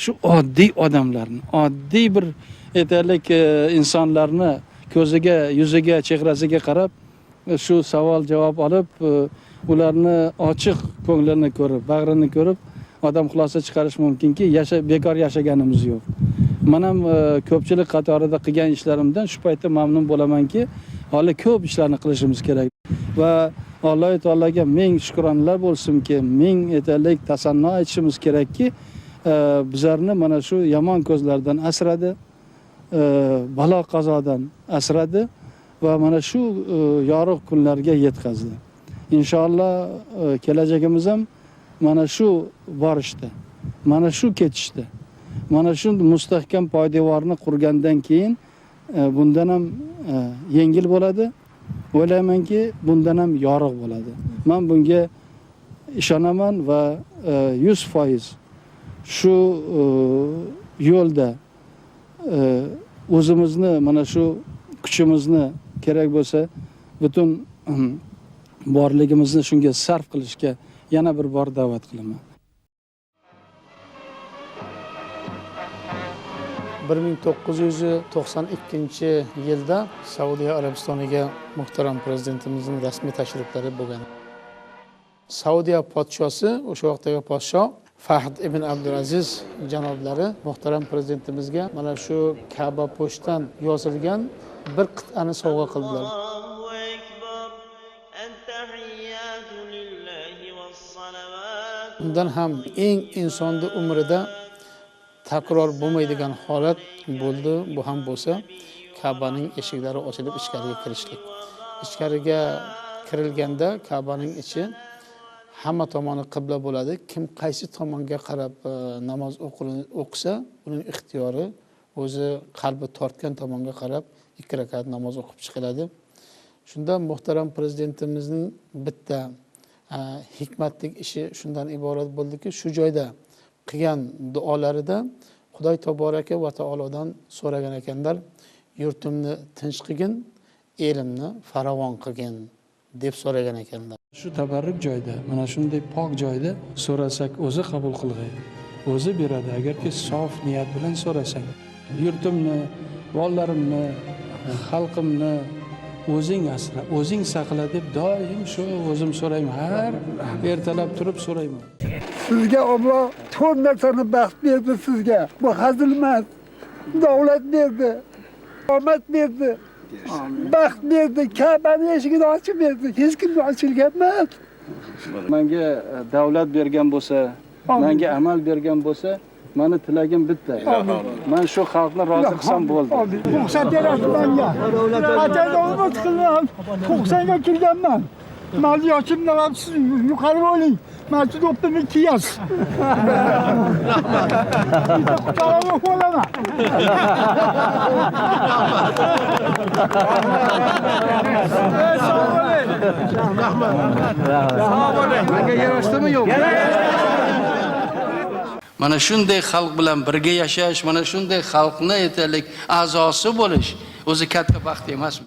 Shu oddiy odamlarni, oddiy bir aytaylik insonlarni ko'ziga, yuziga, chehrasiga qarab shu savol javob olib, ularni ochiq ko'nglini ko'rib, bag'rini ko'rib odam xulosa chiqarish mumkinki, bekor yashaganimiz yo'q. Men ham ko'pchilik qatorida qilgan ishlarimdan shu paytda mamnun bo'lamanki, hali ko'p ishlarni qilishimiz kerak va Alloh taolaga ming shukronalar bo'lsinki, ming aytaylik tasanno aytishimiz kerakki, bizlarni mana shu yomon ko'zlardan asradi, balo qazodan asradi va mana shu yorug' kunlarga yetkazdi. Inshaalloh kelajagimiz ham mana shu borishda, mana shu ketishda, mana shu mustahkam poydevorni qurgandan keyin bundan ham yengil bo'ladi. O'ylaymanki, bundan ham yorug' bo'ladi. Men bunga ishonaman va 100% shu yo'lda o'zimizni mana shu kuchimizni kerak bo'lsa butun borligimizni shunga sarf qilishga yana bir bor da'vat qilaman. 1992-yilda Saudiya Arabistoniga muhtaram prezidentimizning rasmiy tashriflari bo'lgan. Saudiya podshosi, o'sha vaqtdagi podsho Fahd ibn Abdulaziz janoblari muhtaram prezidentimizga mana shu Ka'ba po'shtan yozilgan bir qit'ani sovg'a qildilar. Undan ham eng insonning umrida takror bo'lmaydigan holat bo'ldi. Bu ham bo'lsa Ka'baning eshiklari ochilib ichkariga kirishlik. Ichkariga kirilganda Ka'baning ichi hamma tomoni qibla bo'ladi. Kim qaysi tomonga qarab namoz o'qisa, uning ixtiyori o'zi qalbi tortgan tomonga qarab 2 rakat namoz o'qib chiqiladi. Shunda muhtaram prezidentimizning bitta hikmatli ishi shundan iborat bo'ldiki, shu joyda qilgan duolarida Xudoy taboraka va taolodan so'ragan ekanlar, yurtimni tinch qilgin, elimni farovon qilgin deb so'ragan ekanlar. Shu tabarruk joyda, mana shunday pok joyda so'rasak o'zi qabul qilg'ay. O'zi beradi agarki sof niyat bilan so'rasak. Yurtimni, bolalarimni, xalqimni o'zing asra, o'zing saqla deb doim shu o'zim so'rayman. Har ertalab turib so'rayman. Sizga Alloh to'rt narsani baxt berdi sizga. Bu hazil emas. Davlat berdi. Omad berdi. Baxt berdi. Ka'baning eshigini ochib berdi. Hech kimga ochilgan emas. Menga davlat bergan bo'lsa, menga amal bergan bo'lsa, meni tilagim bitta. Men shu xalqni rozi qilsam bo'ldi. Ruxsat berasiz menga. Atayda umid qilgan 90 ga kirganman. Men yoshimdan ham siz yuqori bo'ling. Men shu do'ppimni kiyasiz. Qutqarib qolaman. Menga yarashdimi yo'qmi? Mana shunday xalq bilan birga yashash, mana shunday xalqni aytaylik a'zosi bo'lish o'zi katta baxt emasmi?